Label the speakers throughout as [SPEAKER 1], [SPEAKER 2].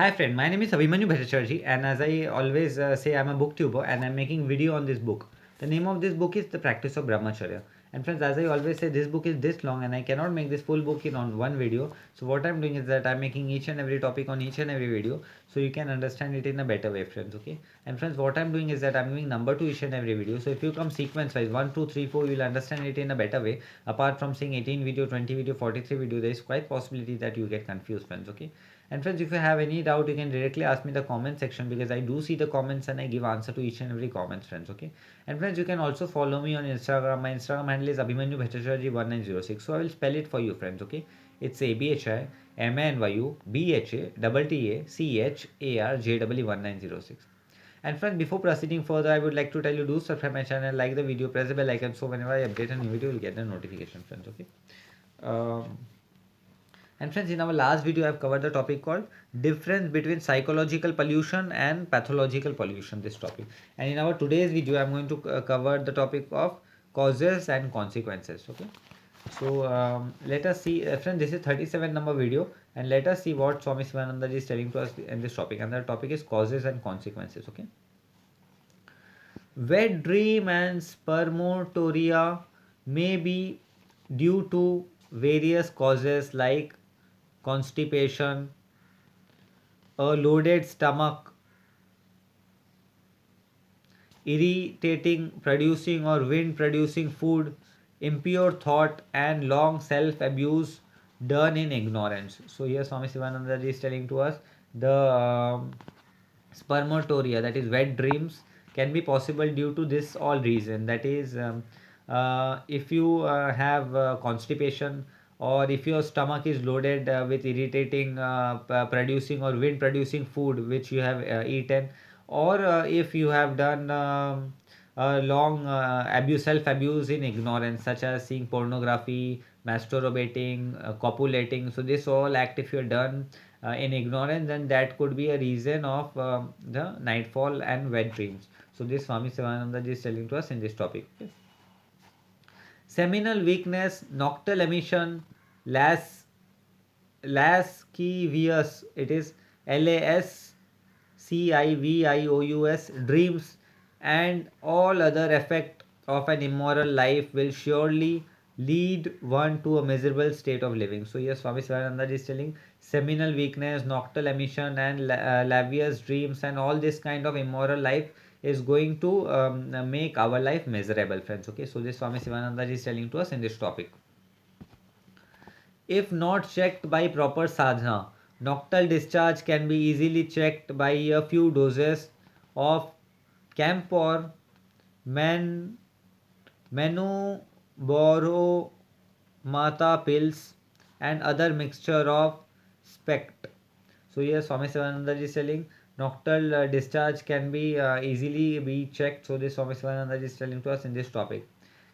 [SPEAKER 1] Hi friend, my name is Abhimanyu Bhattacharjee, and as I always say, I'm a booktuber and I'm making video on this book. The name of this book is The Practice of Brahmacharya. And friends, as I always say, this book is this long and I cannot make this full book in on one video. So what I'm doing is that I'm making each and every topic on each and every video so you can understand it in a better way, friends. Okay. And friends, what I'm doing is that I'm doing number to each and every video. So if you come sequence wise 1, 2, 3, 4, you'll understand it in a better way. Apart from seeing 18 video, 20 video, 43 video, there is quite possibility that you get confused, friends. Okay. And friends, if you have any doubt, you can directly ask me in the comment section because I do see the comments and I give answer to each and every comment, friends. Okay. And friends, you can also follow me on Instagram. My Instagram handle is Abhimanyu Bhattacharjee 1906. So I will spell it for you, friends. Okay. It's ABHIMANYUBHATTACHARJW1906. And friends, before proceeding further, I would like to tell you do subscribe my channel, like the video, press the bell icon so whenever I update a new video, you'll get the notification, friends. Okay. Um, and friends, in our last video, I've covered the topic called difference between psychological pollution and pathological pollution. This topic, and in our today's video, I'm going to cover the topic of causes and consequences. Okay, so let us see, friends. This is 37 number video, and let us see what Swami Sivananda is telling to us in this topic. And the topic is causes and consequences. Okay, wet dream and spermatoria may be due to various causes like constipation, a loaded stomach, irritating producing or wind producing food, impure thought, and long self abuse done in ignorance. So, here Swami Sivananda is telling to us the spermatoria, that is wet dreams, can be possible due to this all reason. That is, if you have constipation, or if your stomach is loaded with irritating producing or wind producing food which you have eaten, or if you have done long abuse self abuse in ignorance, such as seeing pornography, masturbating, copulating. So this all act if you're done in ignorance, then that could be a reason of the nightfall and wet dreams. So this Swami Sivananda is telling to us in this topic. Okay. Seminal weakness, nocturnal emission, las lascivious, it is LASCIVIOUS dreams, and all other effect of an immoral life will surely lead one to a miserable state of living. So yes, Swami Sivananda is telling seminal weakness, nocturnal emission, and lavious dreams, and all this kind of immoral life is going to make our life miserable, friends. Okay, so this Swami Sivananda is telling to us in this topic. If not checked by proper sadhana, nocturnal discharge can be easily checked by a few doses of Campor, Man, Menoboro Mata pills, and other mixture of spect. So here Swami Sivananda is telling nocturnal discharge can be easily be checked. So this Swami Sivananda is telling to us in this topic.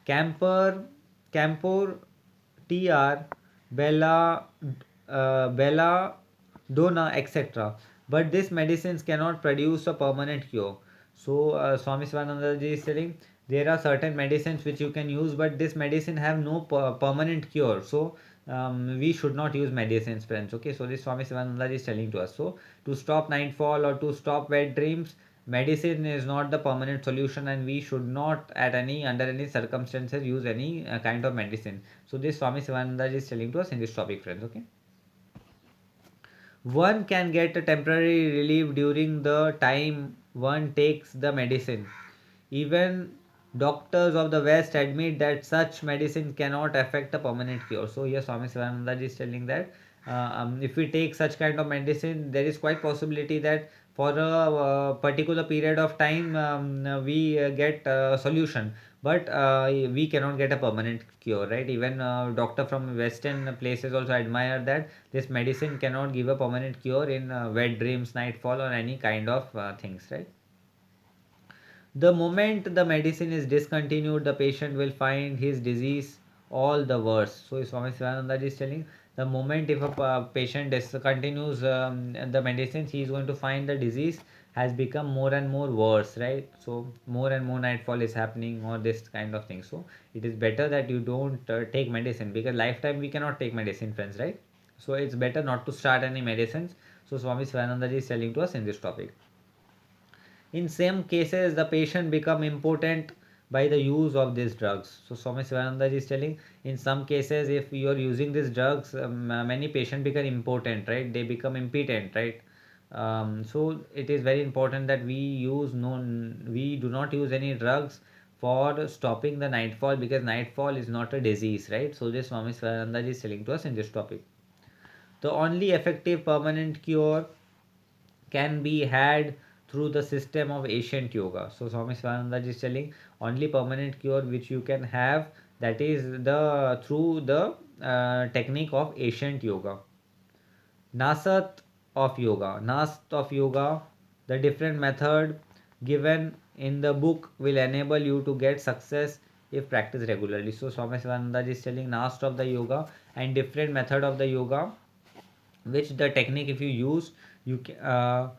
[SPEAKER 1] Camper, Campor TR, Bella, Bella, Dona, etc. But these medicines cannot produce a permanent cure. So Swami Swananda is telling there are certain medicines which you can use, but this medicine have no permanent cure. So we should not use medicines, friends. Okay, so this Swami Sivananda is telling to us. So to stop nightfall or to stop wet dreams, medicine is not the permanent solution, and we should not at any under any circumstances use any kind of medicine. So this Swami Sivananda is telling to us in this topic, friends. Okay, one can get a temporary relief during the time one takes the medicine. Even doctors of the West admit that such medicine cannot affect a permanent cure. So here Swami Sivananda is telling that if we take such kind of medicine, there is quite possibility that for a particular period of time we get a solution, but we cannot get a permanent cure, right? Even doctor from Western places also admire that this medicine cannot give a permanent cure in wet dreams, nightfall, or any kind of things, right? The moment the medicine is discontinued, the patient will find his disease all the worse. So Swami Sivananda is telling the moment if a patient discontinues the medicines, he is going to find the disease has become more and more worse, right? So more and more nightfall is happening or this kind of thing. So it is better that you don't take medicine, because lifetime we cannot take medicine, friends, right? So it's better not to start any medicines. So Swami Swananda ji is telling to us in this topic. In some cases, the patient become impotent by the use of these drugs. So Swami Sivananda is telling, in some cases, if you are using these drugs, many patients become impotent, right? They become impotent, right? So it is very important that we do not use any drugs for stopping the nightfall, because nightfall is not a disease, right? So this Swami Sivananda is telling to us in this topic. The only effective permanent cure can be had through the system of ancient yoga. So Swami Swananda is telling, only permanent cure which you can have, that is the through the technique of ancient yoga. Nasat of yoga. Nast of yoga, the different method given in the book will enable you to get success if practiced regularly. So Swami Swananda is telling Nast of the yoga and different method of the yoga, which the technique if you use, you can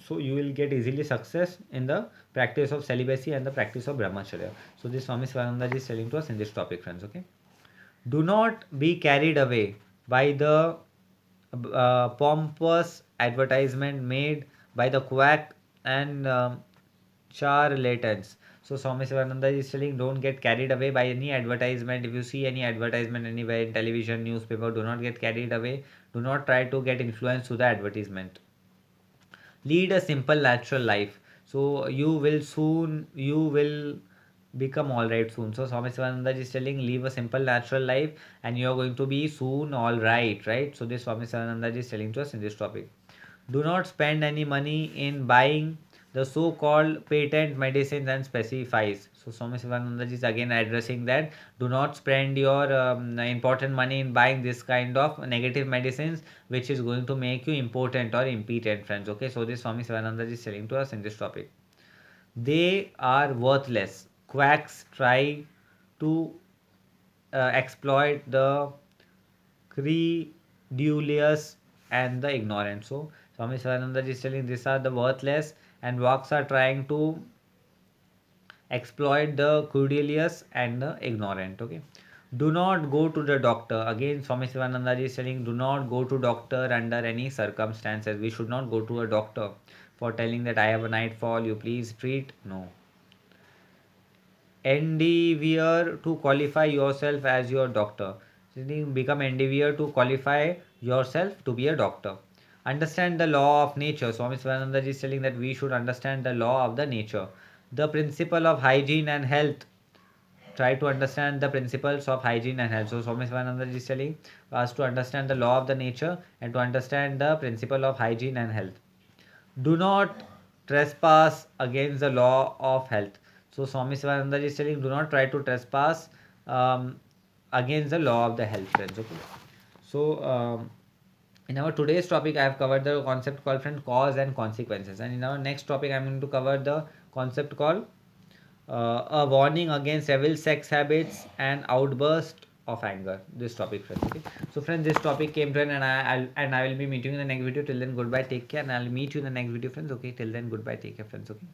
[SPEAKER 1] so you will get easily success in the practice of celibacy and the practice of brahmacharya. So this Swami Swananda is telling to us in this topic, friends. Okay, do not be carried away by the pompous advertisement made by the quack and charlatans. So Swami Sivananda is telling, don't get carried away by any advertisement. If you see any advertisement anywhere in television, newspaper, do not get carried away. Do not try to get influenced to the advertisement. Lead a simple natural life, so you will become all right soon. So Swami Sivananda is telling, live a simple natural life and you are going to be soon all right, right? So this Swami Sivananda is telling to us in this topic. Do not spend any money in buying the so-called patent medicines and specifies. So Swami Sivananda is again addressing that, do not spend your important money in buying this kind of negative medicines which is going to make you impotent or impotent, friends. Okay, so this Swami Sivananda is telling to us in this topic. They are worthless. Quacks try to exploit the credulous and the ignorant. So Swami Sivananda is telling, these are the worthless, and walks are trying to exploit the credulous and the ignorant. Okay, do not go to the doctor. Again Swami Sivananda is telling, do not go to doctor under any circumstances. We should not go to a doctor for telling that I have a nightfall, you please treat. No, endeavor to qualify yourself as your doctor. Become endeavor to qualify yourself to be a doctor. Understand the law of nature. Swami Swananda is telling that we should understand the law of the nature. The principle of hygiene and health. Try to understand the principles of hygiene and health. So Swami Swananda is telling us to understand the law of the nature and to understand the principle of hygiene and health. Do not trespass against the law of health. So Swami Sivananda is telling, do not try to trespass against the law of the health, friends. Okay. So in our today's topic, I have covered the concept called, friend, cause and consequences, and in our next topic, I am going to cover the concept called a warning against evil sex habits and outburst of anger. This topic, friends. Okay. So, friends, this topic came to an end, and I will be meeting you in the next video. Till then, goodbye. Take care, and I'll meet you in the next video, friends. Okay. Till then, goodbye. Take care, friends. Okay.